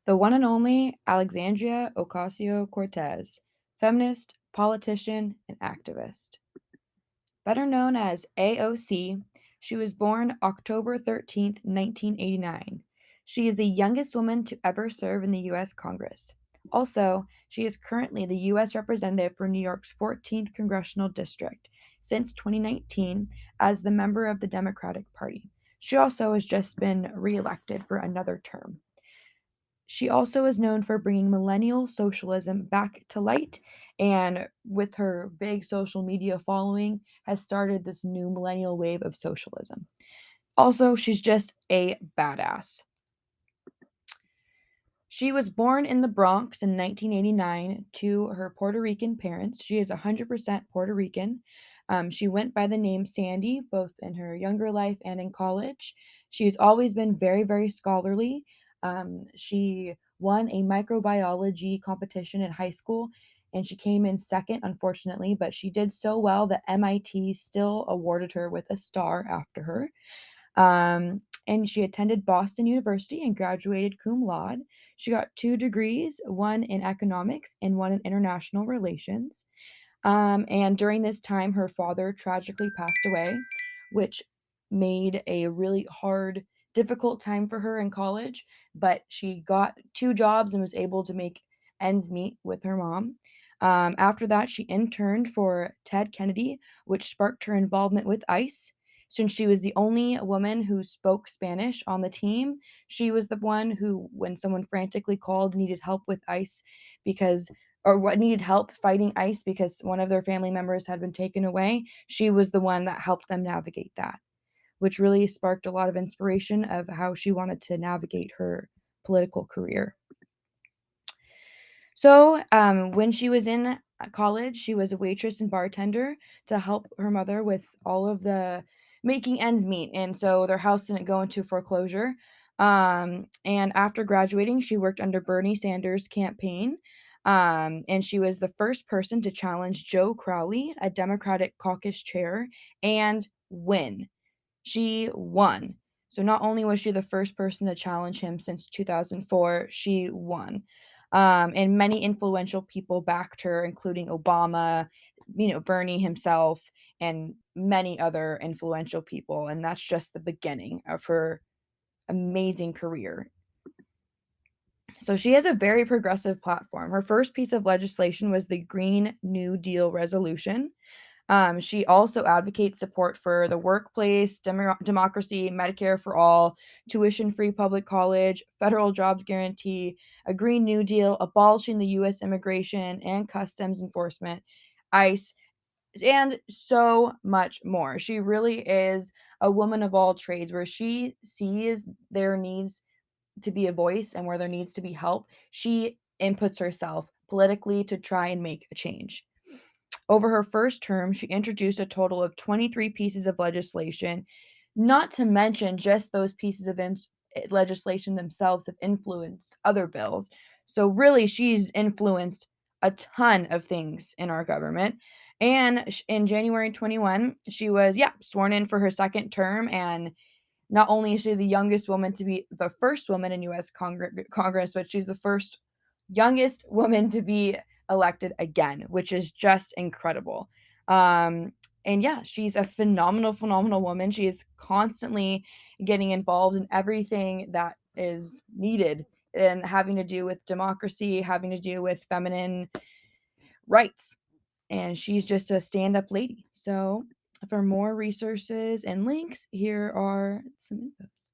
The one and only Alexandria Ocasio Cortez, feminist, politician, and activist. Better known as AOC, she was born October 13th, 1989. She is the youngest woman to ever serve in the U.S. Congress. Also, she is currently the U.S. Representative for New York's 14th Congressional District since 2019 as the member of the Democratic Party. She also has just been reelected for another term. She also is known for bringing millennial socialism back to light, and with her big social media following, has started this new millennial wave of socialism. Also, she's just a badass. She was born in the Bronx in 1989 to her Puerto Rican parents. She is 100% Puerto Rican. She went by the name Sandy, both in her younger life and in college. She's always been very, very scholarly. She won a microbiology competition in high school and she came in second, unfortunately, but she did so well that MIT still awarded her with a star after her. And she attended Boston University and graduated cum laude. She got 2 degrees, one in economics and one in international relations. And during this time, her father tragically passed away, which made a really hard, difficult time for her in college. But she got 2 jobs and was able to make ends meet with her mom. After that, she interned for Ted Kennedy, which sparked her involvement with ICE. Since she was the only woman who spoke Spanish on the team, she was the one who, when someone frantically called, needed help with ICE because or what needed help fighting ICE because one of their family members had been taken away, she was the one that helped them navigate that, which really sparked a lot of inspiration of how she wanted to navigate her political career. So, when she was in college, she was a waitress and bartender to help her mother with all of the making ends meet, and so their house didn't go into foreclosure. And after graduating, she worked under Bernie Sanders' campaign, and she was the first person to challenge Joe Crowley, a Democratic caucus chair, and win. She won. So not only was she the first person to challenge him since 2004, she won. And many influential people backed her, including Obama, Bernie himself, and many other influential people. And that's just the beginning of her amazing career. So she has a very progressive platform. Her first piece of legislation was the Green New Deal resolution. She also advocates support for the workplace, democracy, Medicare for all, tuition free public college, federal jobs guarantee, a Green New Deal, abolishing the U.S. immigration and customs enforcement, ICE, and so much more. She really is a woman of all trades where she sees there needs to be a voice and where there needs to be help. She inputs herself politically to try and make a change. Over her first term, she introduced a total of 23 pieces of legislation, not to mention just those pieces of legislation themselves have influenced other bills. So, really, she's influenced a ton of things in our government. And in January 21, she was, yeah, sworn in for her second term. And not only is she the youngest woman to be the first woman in U.S. Congress, but she's the first youngest woman to be elected again, which is just incredible. Um, and yeah, she's a phenomenal, phenomenal woman. She is constantly getting involved in everything that is needed and having to do with democracy, having to do with feminine rights. And she's just a stand up lady. So, for more resources and links, here are some infos.